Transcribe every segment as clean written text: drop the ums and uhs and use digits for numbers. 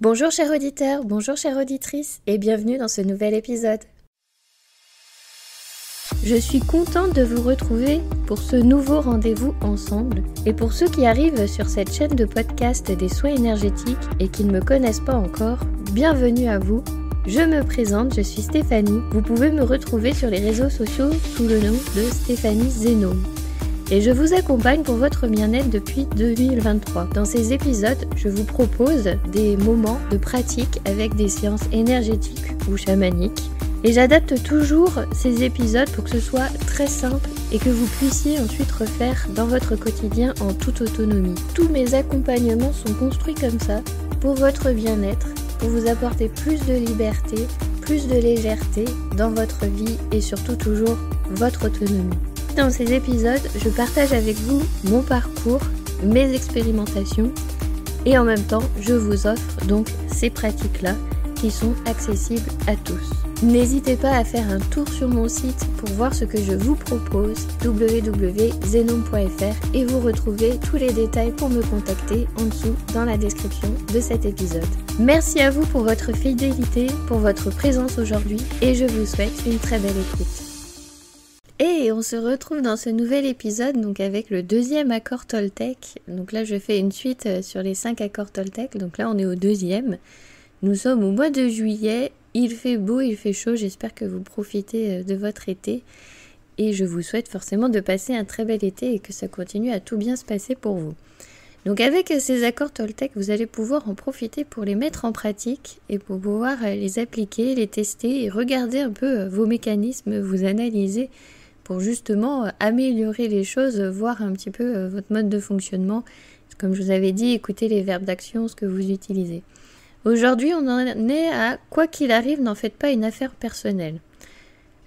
Bonjour chers auditeurs, bonjour chère auditrice et bienvenue dans ce nouvel épisode. Je suis contente de vous retrouver pour ce nouveau rendez-vous ensemble. Et pour ceux qui arrivent sur cette chaîne de podcast des soins énergétiques et qui ne me connaissent pas encore, bienvenue à vous. Je me présente, je suis Stéphanie. Vous pouvez me retrouver sur les réseaux sociaux sous le nom de Stéphanie Zenome. Et je vous accompagne pour votre bien-être depuis 2023. Dans ces épisodes, je vous propose des moments de pratique avec des séances énergétiques ou chamaniques. Et j'adapte toujours ces épisodes pour que ce soit très simple et que vous puissiez ensuite refaire dans votre quotidien en toute autonomie. Tous mes accompagnements sont construits comme ça, pour votre bien-être, pour vous apporter plus de liberté, plus de légèreté dans votre vie et surtout toujours votre autonomie. Dans ces épisodes, je partage avec vous mon parcours, mes expérimentations et en même temps, je vous offre donc ces pratiques-là qui sont accessibles à tous. N'hésitez pas à faire un tour sur mon site pour voir ce que je vous propose, www.zenome.fr, et vous retrouvez tous les détails pour me contacter en dessous dans la description de cet épisode. Merci à vous pour votre fidélité, pour votre présence aujourd'hui et je vous souhaite une très belle écoute. Et on se retrouve dans ce nouvel épisode donc avec le deuxième accord Toltec. Donc là je fais une suite sur les 5 accords Toltec, donc là on est au deuxième. Nous sommes au mois de juillet, il fait beau, il fait chaud, j'espère que vous profitez de votre été. Et je vous souhaite forcément de passer un très bel été et que ça continue à tout bien se passer pour vous. Donc avec ces accords Toltec, vous allez pouvoir en profiter pour les mettre en pratique et pour pouvoir les appliquer, les tester et regarder un peu vos mécanismes, vous analyser pour justement améliorer les choses, voir un petit peu votre mode de fonctionnement. Comme je vous avais dit, écoutez les verbes d'action, ce que vous utilisez. Aujourd'hui, on en est à « quoi qu'il arrive, n'en faites pas une affaire personnelle ».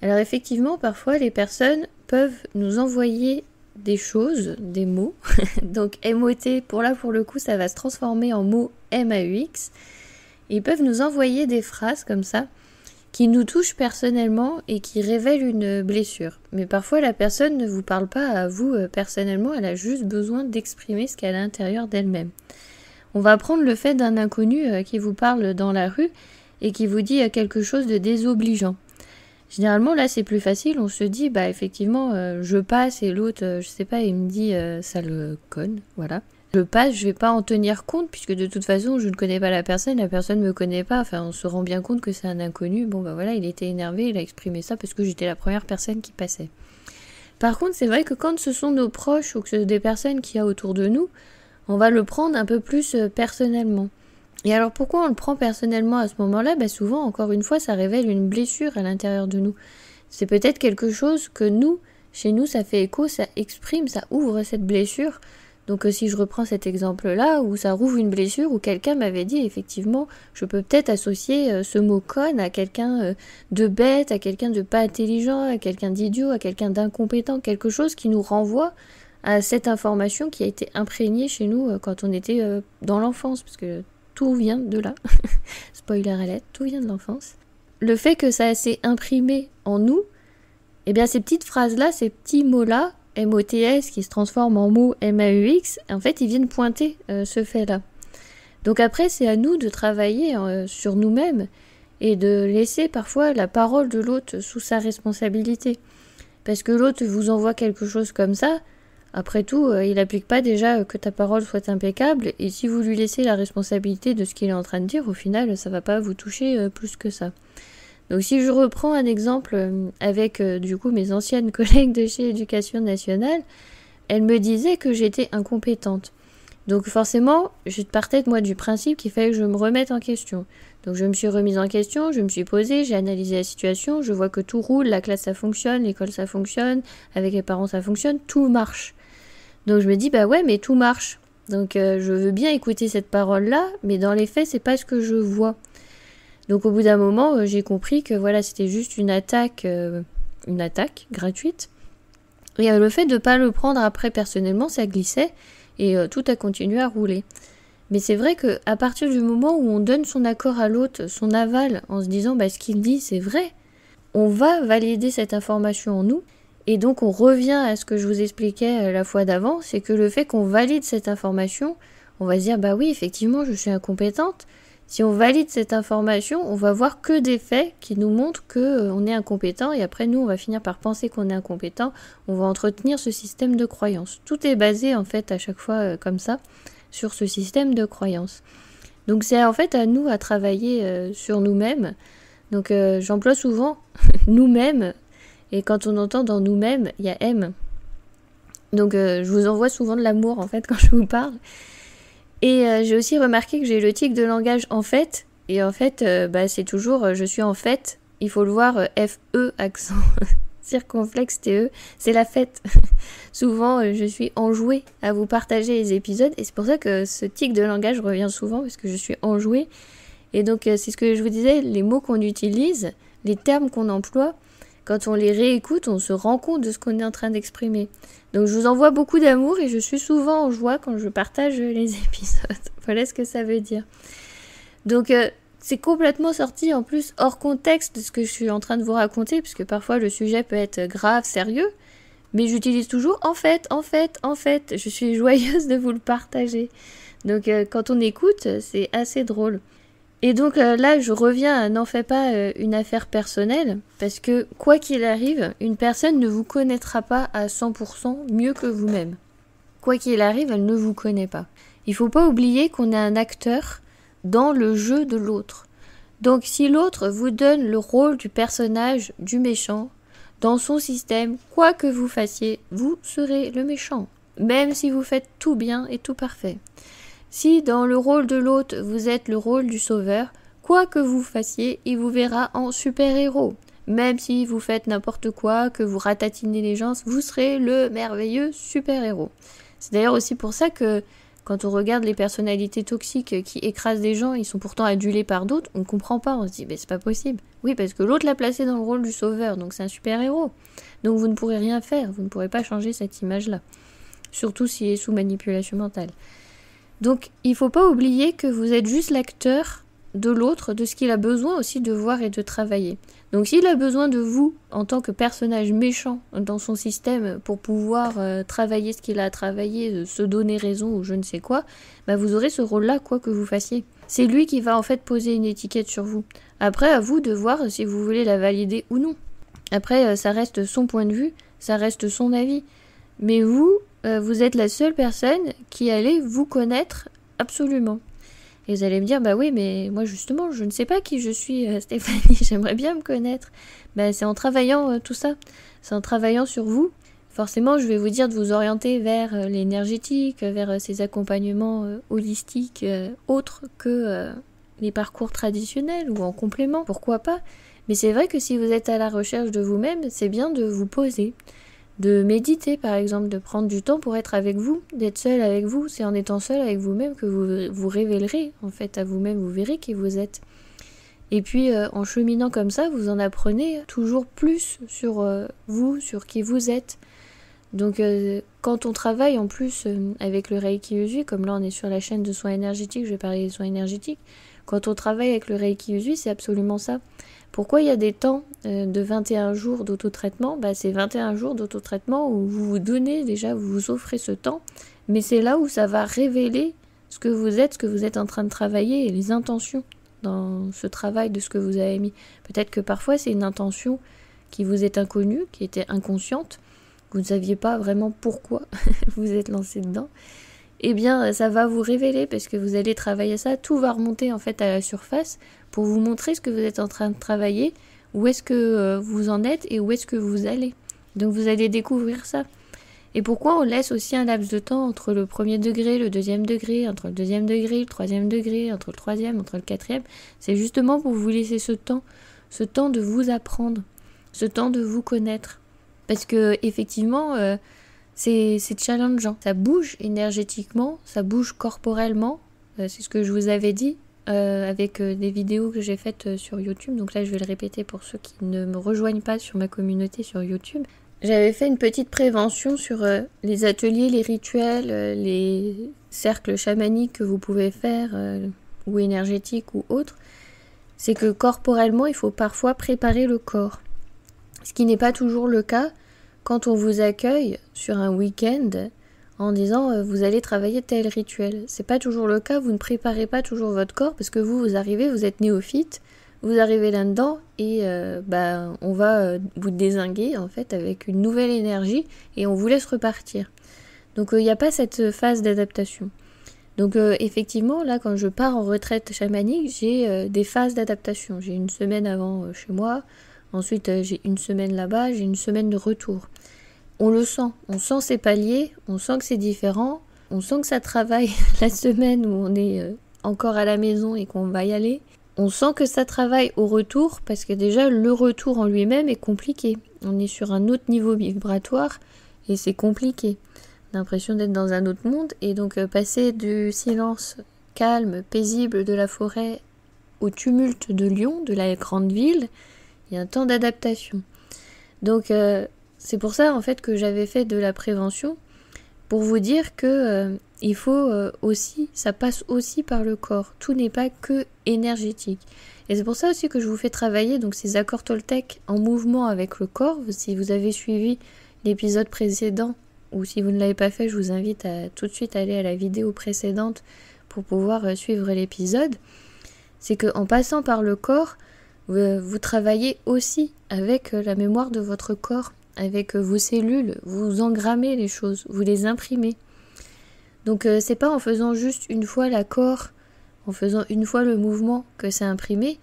Alors effectivement, parfois, les personnes peuvent nous envoyer des choses, des mots. Donc MOT, pour le coup, ça va se transformer en mot MAUX. Ils peuvent nous envoyer des phrases comme ça, qui nous touchent personnellement et qui révèlent une blessure. Mais parfois, la personne ne vous parle pas à vous personnellement, elle a juste besoin d'exprimer ce qu'il y a à l'intérieur d'elle-même. On va prendre le fait d'un inconnu qui vous parle dans la rue et qui vous dit quelque chose de désobligeant. Généralement, là, c'est plus facile. On se dit, effectivement, je passe et l'autre, je sais pas, il me dit sale conne, voilà. Je passe, je vais pas en tenir compte puisque de toute façon, je ne connais pas la personne me connaît pas. Enfin, on se rend bien compte que c'est un inconnu. Bon, voilà, il était énervé, il a exprimé ça parce que j'étais la première personne qui passait. Par contre, c'est vrai que quand ce sont nos proches ou que c'est des personnes qu'il y a autour de nous, on va le prendre un peu plus personnellement. Et alors pourquoi on le prend personnellement à ce moment-là ? Souvent, encore une fois, ça révèle une blessure à l'intérieur de nous. C'est peut-être quelque chose que nous, chez nous, ça fait écho, ça exprime, ça ouvre cette blessure. Donc si je reprends cet exemple-là, où ça rouvre une blessure, où quelqu'un m'avait dit, effectivement, je peux peut-être associer ce mot conne à quelqu'un de bête, à quelqu'un de pas intelligent, à quelqu'un d'idiot, à quelqu'un d'incompétent, quelque chose qui nous renvoie à cette information qui a été imprégnée chez nous quand on était dans l'enfance, parce que tout vient de là. Spoiler alert, tout vient de l'enfance. Le fait que ça s'est imprimé en nous, ces petites phrases-là, ces petits mots-là, MOTS qui se transforment en mots MAUX, en fait, ils viennent pointer ce fait-là. Donc après, c'est à nous de travailler sur nous-mêmes et de laisser parfois la parole de l'autre sous sa responsabilité. Parce que l'autre vous envoie quelque chose comme ça, après tout, il n'applique pas déjà que ta parole soit impeccable, et si vous lui laissez la responsabilité de ce qu'il est en train de dire, au final, ça ne va pas vous toucher plus que ça. Donc si je reprends un exemple avec mes anciennes collègues de chez Éducation nationale, elles me disaient que j'étais incompétente. Donc forcément, je partais du principe qu'il fallait que je me remette en question. Donc je me suis remise en question, je me suis posée, j'ai analysé la situation, je vois que tout roule, la classe ça fonctionne, l'école ça fonctionne, avec les parents ça fonctionne, tout marche. Donc je me dis, mais tout marche. Donc je veux bien écouter cette parole-là, mais dans les faits, c'est pas ce que je vois. Donc au bout d'un moment, j'ai compris que c'était juste une attaque gratuite. Et le fait de ne pas le prendre après personnellement, ça glissait et tout a continué à rouler. Mais c'est vrai qu'à partir du moment où on donne son accord à l'autre, son aval, en se disant ce qu'il dit c'est vrai, on va valider cette information en nous. Et donc on revient à ce que je vous expliquais la fois d'avant, c'est que le fait qu'on valide cette information, on va se dire oui effectivement je suis incompétente, Si on valide cette information, on va voir que des faits qui nous montrent qu'on est incompétent et après nous on va finir par penser qu'on est incompétent, on va entretenir ce système de croyance. Tout est basé en fait à chaque fois comme ça sur ce système de croyance. Donc c'est en fait à nous à travailler sur nous-mêmes. Donc j'emploie souvent nous-mêmes et quand on entend dans nous-mêmes, il y a M. Donc je vous envoie souvent de l'amour en fait quand je vous parle. Et j'ai aussi remarqué que j'ai le tic de langage en fait. Et en fait, c'est toujours je suis en fait. Il faut le voir F-E, accent circonflexe T-E. C'est la fête. Souvent, je suis enjouée à vous partager les épisodes. Et c'est pour ça que ce tic de langage revient souvent. Parce que je suis enjouée. Et donc, c'est ce que je vous disais. Les mots qu'on utilise, les termes qu'on emploie. Quand on les réécoute, on se rend compte de ce qu'on est en train d'exprimer. Donc je vous envoie beaucoup d'amour et je suis souvent en joie quand je partage les épisodes. Voilà ce que ça veut dire. Donc c'est complètement sorti en plus hors contexte de ce que je suis en train de vous raconter, puisque parfois le sujet peut être grave, sérieux, mais j'utilise toujours en fait. Je suis joyeuse de vous le partager. Donc quand on écoute, c'est assez drôle. Et donc là, je reviens à n'en fais pas une affaire personnelle, parce que quoi qu'il arrive, une personne ne vous connaîtra pas à 100% mieux que vous-même. Quoi qu'il arrive, elle ne vous connaît pas. Il ne faut pas oublier qu'on est un acteur dans le jeu de l'autre. Donc si l'autre vous donne le rôle du personnage, du méchant, dans son système, quoi que vous fassiez, vous serez le méchant, même si vous faites tout bien et tout parfait. Si dans le rôle de l'autre, vous êtes le rôle du sauveur, quoi que vous fassiez, il vous verra en super-héros. Même si vous faites n'importe quoi, que vous ratatinez les gens, vous serez le merveilleux super-héros. C'est d'ailleurs aussi pour ça que quand on regarde les personnalités toxiques qui écrasent des gens, ils sont pourtant adulés par d'autres, on ne comprend pas, on se dit c'est pas possible. Oui, parce que l'autre l'a placé dans le rôle du sauveur, donc c'est un super-héros. Donc vous ne pourrez rien faire, vous ne pourrez pas changer cette image-là. Surtout s'il est sous manipulation mentale. Donc, il ne faut pas oublier que vous êtes juste l'acteur de l'autre, de ce qu'il a besoin aussi de voir et de travailler. Donc, s'il a besoin de vous, en tant que personnage méchant dans son système, pour pouvoir travailler ce qu'il a à travailler, se donner raison ou je ne sais quoi, vous aurez ce rôle-là, quoi que vous fassiez. C'est lui qui va en fait poser une étiquette sur vous. Après, à vous de voir si vous voulez la valider ou non. Après, ça reste son point de vue, ça reste son avis. Mais vous êtes la seule personne qui allait vous connaître absolument. Et vous allez me dire, oui, mais moi justement, je ne sais pas qui je suis, Stéphanie, j'aimerais bien me connaître. C'est en travaillant tout ça, c'est en travaillant sur vous. Forcément, je vais vous dire de vous orienter vers l'énergétique, vers ces accompagnements holistiques autres que les parcours traditionnels ou en complément, pourquoi pas. Mais c'est vrai que si vous êtes à la recherche de vous-même, c'est bien de vous poser. De méditer par exemple, de prendre du temps pour être avec vous, d'être seul avec vous. C'est en étant seul avec vous-même que vous vous révélerez en fait à vous-même, vous verrez qui vous êtes. Et puis en cheminant comme ça, vous en apprenez toujours plus sur vous, sur qui vous êtes. Donc quand on travaille en plus avec le Reiki Usui, comme là on est sur la chaîne de soins énergétiques, je vais parler des soins énergétiques, quand on travaille avec le Reiki Usui, c'est absolument ça. Pourquoi il y a des temps de 21 jours d'autotraitement ? C'est 21 jours d'autotraitement où vous vous donnez déjà, vous vous offrez ce temps, mais c'est là où ça va révéler ce que vous êtes en train de travailler et les intentions dans ce travail de ce que vous avez mis. Peut-être que parfois c'est une intention qui vous est inconnue, qui était inconsciente, vous ne saviez pas vraiment pourquoi vous êtes lancé dedans. Eh bien, ça va vous révéler parce que vous allez travailler ça, tout va remonter en fait à la surface pour vous montrer ce que vous êtes en train de travailler, où est-ce que vous en êtes et où est-ce que vous allez. Donc vous allez découvrir ça. Et pourquoi on laisse aussi un laps de temps entre le premier degré, le deuxième degré, entre le deuxième degré, le troisième degré, entre le troisième, entre le quatrième, c'est justement pour vous laisser ce temps de vous apprendre, ce temps de vous connaître. Parce que effectivement, c'est challengeant. Ça bouge énergétiquement, ça bouge corporellement. C'est ce que je vous avais dit avec des vidéos que j'ai faites sur YouTube. Donc là, je vais le répéter pour ceux qui ne me rejoignent pas sur ma communauté sur YouTube. J'avais fait une petite prévention sur les ateliers, les rituels, les cercles chamaniques que vous pouvez faire, ou énergétiques ou autres. C'est que corporellement, il faut parfois préparer le corps. Ce qui n'est pas toujours le cas quand on vous accueille sur un week-end en disant vous allez travailler tel rituel. C'est pas toujours le cas, vous ne préparez pas toujours votre corps parce que vous arrivez, vous êtes néophyte, vous arrivez là-dedans et on va vous dézinguer en fait avec une nouvelle énergie et on vous laisse repartir. Donc il n'y a pas cette phase d'adaptation. Donc effectivement, là quand je pars en retraite chamanique, j'ai des phases d'adaptation. J'ai une semaine avant chez moi, ensuite j'ai une semaine là-bas, j'ai une semaine de retour. On le sent, on sent ces paliers, on sent que c'est différent, on sent que ça travaille la semaine où on est encore à la maison et qu'on va y aller. On sent que ça travaille au retour parce que déjà le retour en lui-même est compliqué. On est sur un autre niveau vibratoire et c'est compliqué. On a l'impression d'être dans un autre monde et donc passer du silence calme, paisible de la forêt au tumulte de Lyon, de la grande ville, il y a un temps d'adaptation. Donc c'est pour ça en fait que j'avais fait de la prévention pour vous dire que il faut aussi, ça passe aussi par le corps. Tout n'est pas que énergétique. Et c'est pour ça aussi que je vous fais travailler donc ces accords Toltec en mouvement avec le corps. Si vous avez suivi l'épisode précédent ou si vous ne l'avez pas fait, je vous invite à tout de suite aller à la vidéo précédente pour pouvoir suivre l'épisode. C'est qu'en passant par le corps, vous travaillez aussi avec la mémoire de votre corps, avec vos cellules, vous engrammez les choses, vous les imprimez. Donc c'est pas en faisant juste une fois l'accord, en faisant une fois le mouvement que c'est imprimé,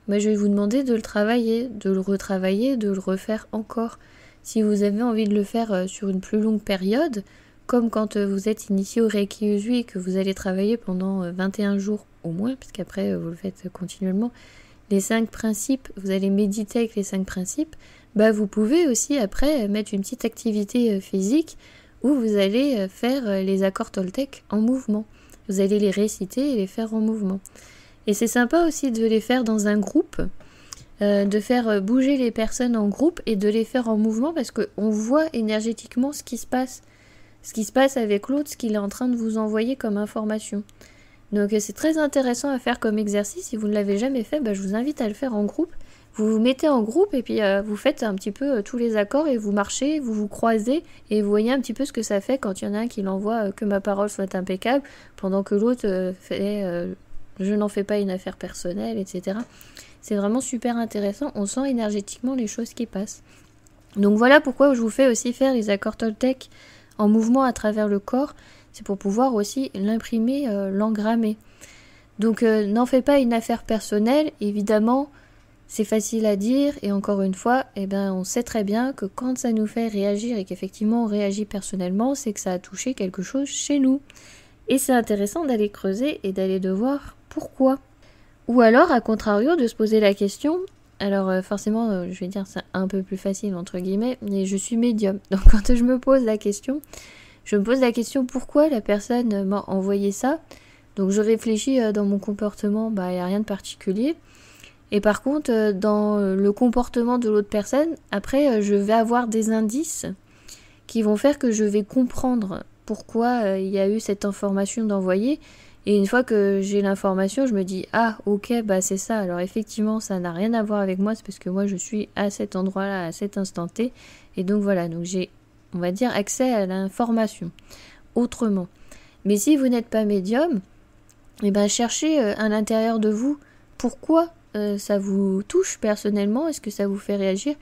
mais je vais vous demander de le travailler, de le retravailler, de le refaire encore. Si vous avez envie de le faire sur une plus longue période, comme quand vous êtes initié au Reiki Usui et que vous allez travailler pendant 21 jours au moins, parce qu'après vous le faites continuellement, les 5 principes, vous allez méditer avec les 5 principes, vous pouvez aussi après mettre une petite activité physique où vous allez faire les accords Toltec en mouvement. Vous allez les réciter et les faire en mouvement. Et c'est sympa aussi de les faire dans un groupe, de faire bouger les personnes en groupe et de les faire en mouvement parce qu'on voit énergétiquement ce qui se passe avec l'autre, ce qu'il est en train de vous envoyer comme information. Donc c'est très intéressant à faire comme exercice. Si vous ne l'avez jamais fait, je vous invite à le faire en groupe. Vous vous mettez en groupe et puis vous faites un petit peu tous les accords et vous marchez, vous vous croisez et vous voyez un petit peu ce que ça fait quand il y en a un qui l'envoie que ma parole soit impeccable pendant que l'autre fait je n'en fais pas une affaire personnelle, etc. C'est vraiment super intéressant, on sent énergétiquement les choses qui passent. Donc voilà pourquoi je vous fais aussi faire les accords Toltec en mouvement à travers le corps, c'est pour pouvoir aussi l'imprimer, l'engrammer. Donc n'en fais pas une affaire personnelle, évidemment. C'est facile à dire et encore une fois, on sait très bien que quand ça nous fait réagir et qu'effectivement on réagit personnellement, c'est que ça a touché quelque chose chez nous. Et c'est intéressant d'aller creuser et d'aller de voir pourquoi. Ou alors, à contrario, de se poser la question, alors forcément, je vais dire c'est un peu plus facile entre guillemets, mais je suis médium. Donc quand je me pose la question pourquoi la personne m'a envoyé ça. Donc je réfléchis dans mon comportement, il n'y a rien de particulier. Et par contre, dans le comportement de l'autre personne, après, je vais avoir des indices qui vont faire que je vais comprendre pourquoi il y a eu cette information d'envoyer. Et une fois que j'ai l'information, je me dis « Ah, ok, c'est ça. Alors effectivement, ça n'a rien à voir avec moi. C'est parce que moi, je suis à cet endroit-là, à cet instant T. Et donc voilà, donc j'ai, on va dire, accès à l'information autrement. Mais si vous n'êtes pas médium, cherchez à l'intérieur de vous pourquoi ça vous touche personnellement, est-ce que ça vous fait réagir?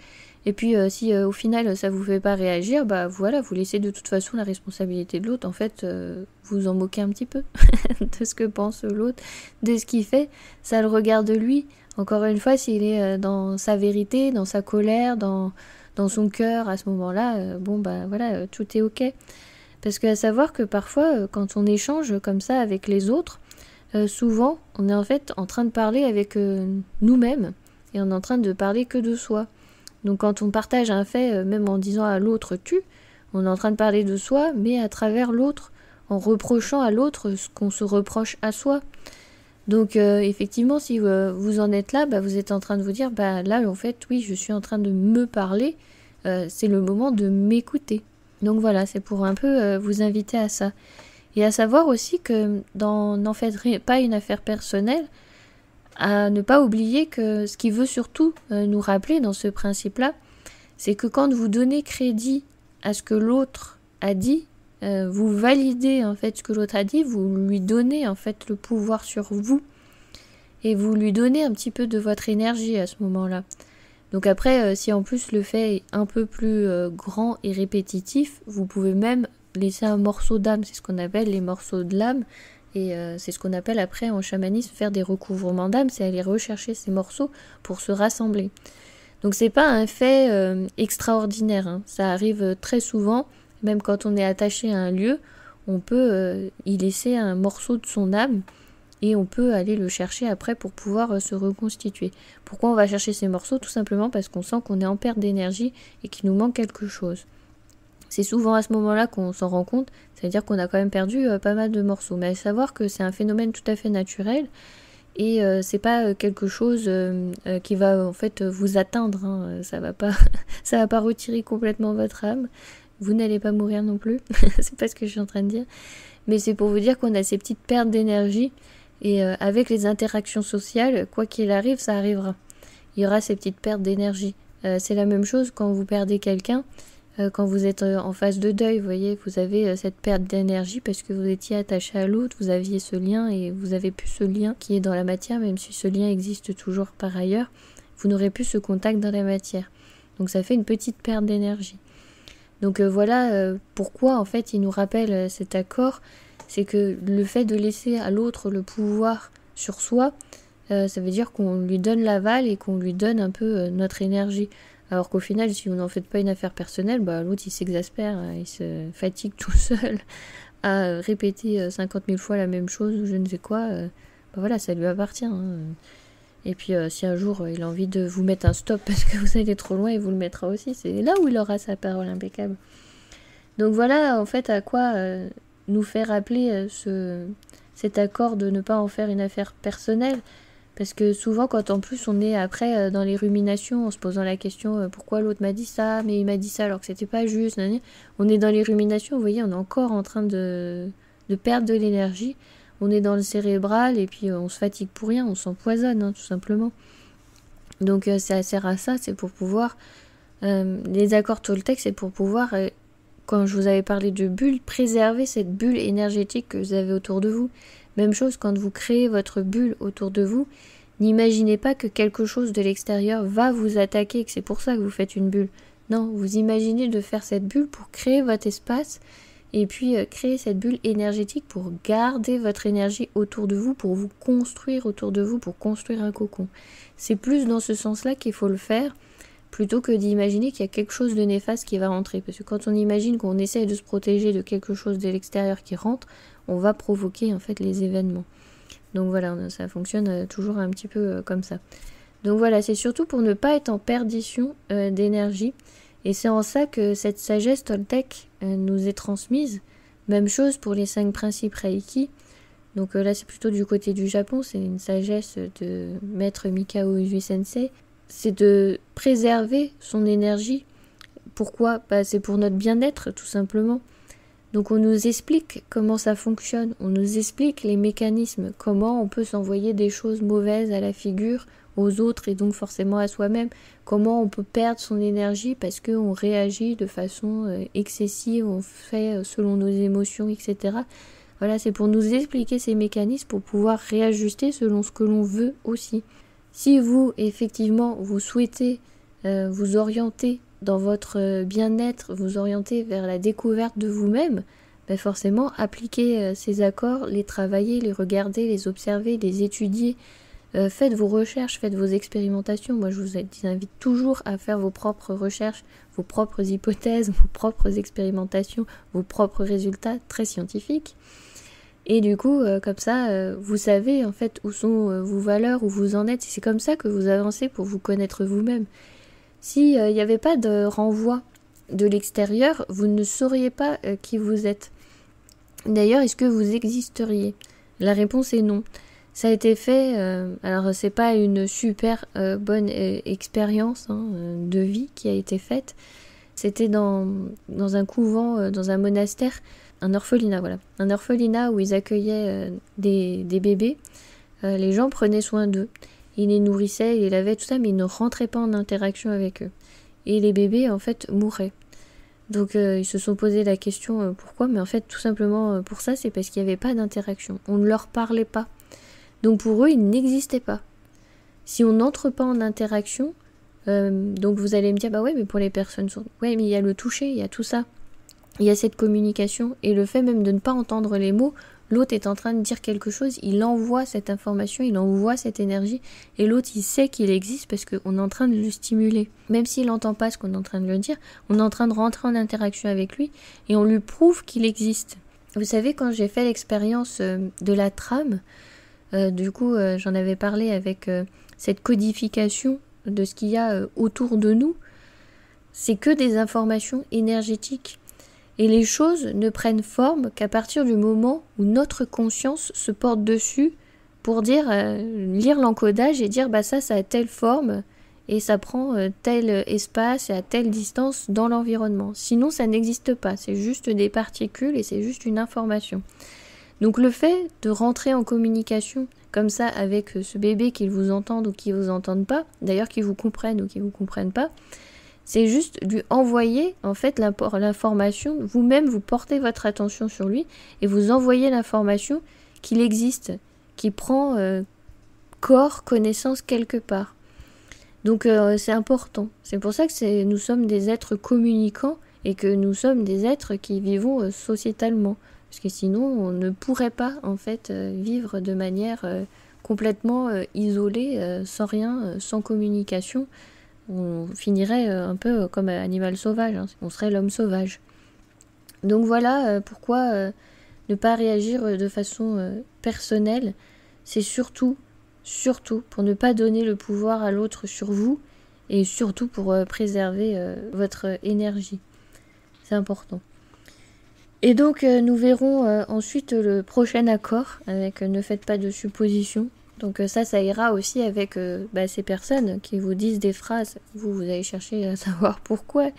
Et puis si au final ça vous fait pas réagir, voilà, vous laissez de toute façon la responsabilité de l'autre. En fait, vous en moquez un petit peu de ce que pense l'autre, de ce qu'il fait. Ça le regarde lui. Encore une fois, s'il est dans sa vérité, dans sa colère, dans son cœur à ce moment-là, voilà, tout est ok. Parce qu'à savoir que parfois, quand on échange comme ça avec les autres, souvent, on est en fait en train de parler avec nous-mêmes et on est en train de parler que de soi. Donc quand on partage un fait, même en disant à l'autre « tu », on est en train de parler de soi, mais à travers l'autre, en reprochant à l'autre ce qu'on se reproche à soi. Donc effectivement, si vous en êtes là, vous êtes en train de vous dire « là, en fait, oui, je suis en train de me parler, c'est le moment de m'écouter ». Donc voilà, c'est pour un peu vous inviter à ça. Et à savoir aussi que n'en faites pas une affaire personnelle, à ne pas oublier que ce qui veut surtout nous rappeler dans ce principe-là, c'est que quand vous donnez crédit à ce que l'autre a dit, vous validez en fait ce que l'autre a dit, vous lui donnez en fait le pouvoir sur vous et vous lui donnez un petit peu de votre énergie à ce moment-là. Donc après, si en plus le fait est un peu plus grand et répétitif, vous pouvez même laisser un morceau d'âme, c'est ce qu'on appelle les morceaux de l'âme, et c'est ce qu'on appelle après en chamanisme faire des recouvrements d'âme, c'est aller rechercher ces morceaux pour se rassembler. Donc c'est pas un fait extraordinaire, hein. Ça arrive très souvent, même quand on est attaché à un lieu, on peut y laisser un morceau de son âme et on peut aller le chercher après pour pouvoir se reconstituer. Pourquoi on va chercher ces morceaux? Tout simplement parce qu'on sent qu'on est en perte d'énergie et qu'il nous manque quelque chose. C'est souvent à ce moment-là qu'on s'en rend compte, c'est-à-dire qu'on a quand même perdu pas mal de morceaux. Mais à savoir que c'est un phénomène tout à fait naturel et c'est pas quelque chose qui va en fait vous atteindre, hein. Ça va pas retirer complètement votre âme. Vous n'allez pas mourir non plus, c'est pas ce que je suis en train de dire. Mais c'est pour vous dire qu'on a ces petites pertes d'énergie et avec les interactions sociales, quoi qu'il arrive, ça arrivera. Il y aura ces petites pertes d'énergie. C'est la même chose quand vous perdez quelqu'un. Quand vous êtes en phase de deuil, vous voyez, vous avez cette perte d'énergie parce que vous étiez attaché à l'autre, vous aviez ce lien et vous avez plus ce lien qui est dans la matière, même si ce lien existe toujours par ailleurs, vous n'aurez plus ce contact dans la matière. Donc ça fait une petite perte d'énergie. Donc voilà pourquoi en fait il nous rappelle cet accord, c'est que le fait de laisser à l'autre le pouvoir sur soi, ça veut dire qu'on lui donne l'aval et qu'on lui donne un peu notre énergie. Alors qu'au final, si vous n'en faites pas une affaire personnelle, l'autre il s'exaspère, il se fatigue tout seul à répéter 50 000 fois la même chose ou je ne sais quoi. Voilà, ça lui appartient. Hein. Et puis si un jour il a envie de vous mettre un stop parce que vous allez trop loin, il vous le mettra aussi. C'est là où il aura sa parole impeccable. Donc voilà en fait à quoi nous fait rappeler cet accord de ne pas en faire une affaire personnelle. Parce que souvent, quand en plus on est après dans les ruminations, en se posant la question pourquoi l'autre m'a dit ça, mais il m'a dit ça alors que c'était pas juste, on est dans les ruminations, vous voyez, on est encore en train de perdre de l'énergie, on est dans le cérébral et puis on se fatigue pour rien, on s'empoisonne, hein, tout simplement. Donc ça sert à ça, c'est pour pouvoir, les accords Toltec, c'est pour pouvoir, quand je vous avais parlé de bulle, préserver cette bulle énergétique que vous avez autour de vous. Même chose quand vous créez votre bulle autour de vous, n'imaginez pas que quelque chose de l'extérieur va vous attaquer et que c'est pour ça que vous faites une bulle. Non, vous imaginez de faire cette bulle pour créer votre espace et puis créer cette bulle énergétique pour garder votre énergie autour de vous, pour vous construire autour de vous, pour construire un cocon. C'est plus dans ce sens-là qu'il faut le faire plutôt que d'imaginer qu'il y a quelque chose de néfaste qui va rentrer. Parce que quand on imagine qu'on essaye de se protéger de quelque chose de l'extérieur qui rentre, on va provoquer en fait les événements. Donc voilà, ça fonctionne toujours un petit peu comme ça. Donc voilà, c'est surtout pour ne pas être en perdition d'énergie. Et c'est en ça que cette sagesse Toltec nous est transmise. Même chose pour les 5 principes Reiki. Donc là, c'est plutôt du côté du Japon. C'est une sagesse de maître Mikao Usui Sensei. C'est de préserver son énergie. Pourquoi ? C'est pour notre bien-être, tout simplement. Donc on nous explique comment ça fonctionne, on nous explique les mécanismes, comment on peut s'envoyer des choses mauvaises à la figure, aux autres et donc forcément à soi-même, comment on peut perdre son énergie parce qu'on réagit de façon excessive, on fait selon nos émotions, etc. Voilà, c'est pour nous expliquer ces mécanismes pour pouvoir réajuster selon ce que l'on veut aussi. Si vous, effectivement, vous souhaitez vous orienter dans votre bien-être, vous orienter vers la découverte de vous-même, forcément, appliquez ces accords, les travailler, les regarder, les observer, les étudier. Faites vos recherches, faites vos expérimentations. Moi, je vous invite toujours à faire vos propres recherches, vos propres hypothèses, vos propres expérimentations, vos propres résultats très scientifiques. Et du coup, comme ça, vous savez en fait où sont vos valeurs, où vous en êtes. C'est comme ça que vous avancez pour vous connaître vous-même. S'il n'y avait pas de renvoi de l'extérieur, vous ne sauriez pas qui vous êtes. D'ailleurs, est-ce que vous existeriez ? La réponse est non. Ça a été fait, alors c'est pas une super bonne expérience de vie qui a été faite. C'était dans un couvent, dans un monastère, un orphelinat, voilà. Un orphelinat où ils accueillaient des bébés. Les gens prenaient soin d'eux. Ils les nourrissaient, ils les lavaient, tout ça, mais ils ne rentraient pas en interaction avec eux. Et les bébés, en fait, mouraient. Donc ils se sont posé la question pourquoi, mais en fait tout simplement pour ça, c'est parce qu'il n'y avait pas d'interaction. On ne leur parlait pas. Donc pour eux, ils n'existaient pas. Si on n'entre pas en interaction, donc vous allez me dire, bah ouais, mais pour les personnes sourdes, ouais, mais il y a le toucher, il y a tout ça. Il y a cette communication, et le fait même de ne pas entendre les mots, l'autre est en train de dire quelque chose, il envoie cette information, il envoie cette énergie, et l'autre il sait qu'il existe parce qu'on est en train de le stimuler. Même s'il n'entend pas ce qu'on est en train de lui dire, on est en train de rentrer en interaction avec lui, et on lui prouve qu'il existe. Vous savez, quand j'ai fait l'expérience de la trame, j'en avais parlé avec cette codification de ce qu'il y a autour de nous, c'est que des informations énergétiques. Et les choses ne prennent forme qu'à partir du moment où notre conscience se porte dessus pour dire, lire l'encodage et dire bah ça a telle forme et ça prend tel espace et à telle distance dans l'environnement. Sinon ça n'existe pas, c'est juste des particules et c'est juste une information. Donc le fait de rentrer en communication comme ça avec ce bébé, qu'il vous entende ou qu'il vous entende pas, d'ailleurs qu'il vous comprenne ou qu'il vous comprenne pas, c'est juste lui envoyer en fait l'information, vous-même vous portez votre attention sur lui et vous envoyez l'information qu'il existe, qui prend corps, connaissance quelque part. Donc c'est important. C'est pour ça que nous sommes des êtres communicants et que nous sommes des êtres qui vivons sociétalement. Parce que sinon on ne pourrait pas en fait vivre de manière complètement isolée, sans rien, sans communication. On finirait un peu comme un animal sauvage, hein. On serait l'homme sauvage. Donc voilà pourquoi ne pas réagir de façon personnelle, c'est surtout pour ne pas donner le pouvoir à l'autre sur vous et surtout pour préserver votre énergie. C'est important. Et donc nous verrons ensuite le prochain accord avec ne faites pas de suppositions. Donc ça ira aussi avec ces personnes qui vous disent des phrases. Vous allez chercher à savoir pourquoi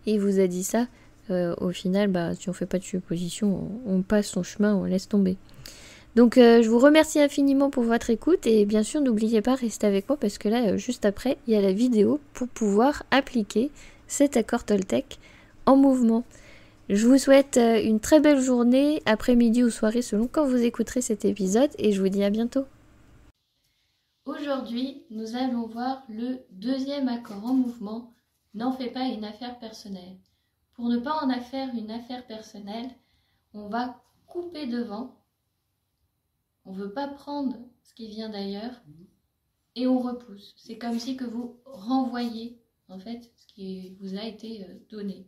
il vous a dit ça. Au final, si on ne fait pas de supposition, on passe son chemin, on laisse tomber. Donc je vous remercie infiniment pour votre écoute. Et bien sûr, n'oubliez pas, restez avec moi parce que là, juste après, il y a la vidéo pour pouvoir appliquer cet accord Toltec en mouvement. Je vous souhaite une très belle journée, après-midi ou soirée selon quand vous écouterez cet épisode. Et je vous dis à bientôt. Aujourd'hui, nous allons voir le deuxième accord en mouvement, n'en fais pas une affaire personnelle. Pour ne pas en faire une affaire personnelle, on va couper devant, on ne veut pas prendre ce qui vient d'ailleurs et on repousse. C'est comme si que vous renvoyez en fait ce qui vous a été donné,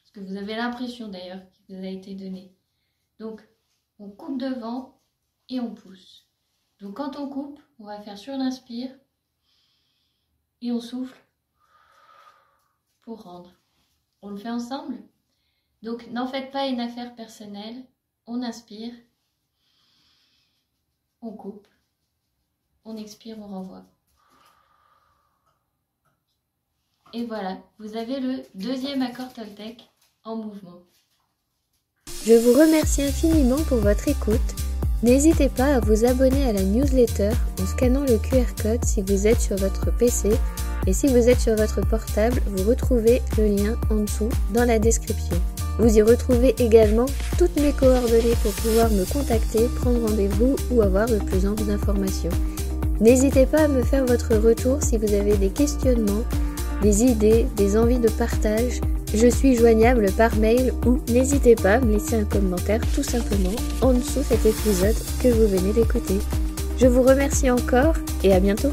ce que vous avez l'impression d'ailleurs qu'il vous a été donné. Donc on coupe devant et on pousse. Donc quand on coupe, on va faire sur l'inspire et on souffle pour rendre. On le fait ensemble. Donc n'en faites pas une affaire personnelle. On inspire, on coupe, on expire, on renvoie. Et voilà, vous avez le deuxième accord Toltec en mouvement. Je vous remercie infiniment pour votre écoute. N'hésitez pas à vous abonner à la newsletter en scannant le QR code si vous êtes sur votre PC et si vous êtes sur votre portable, vous retrouvez le lien en dessous dans la description. Vous y retrouvez également toutes mes coordonnées pour pouvoir me contacter, prendre rendez-vous ou avoir de plus amples informations. N'hésitez pas à me faire votre retour si vous avez des questionnements, des idées, des envies de partage. Je suis joignable par mail ou n'hésitez pas à me laisser un commentaire tout simplement en dessous cet épisode que vous venez d'écouter. Je vous remercie encore et à bientôt.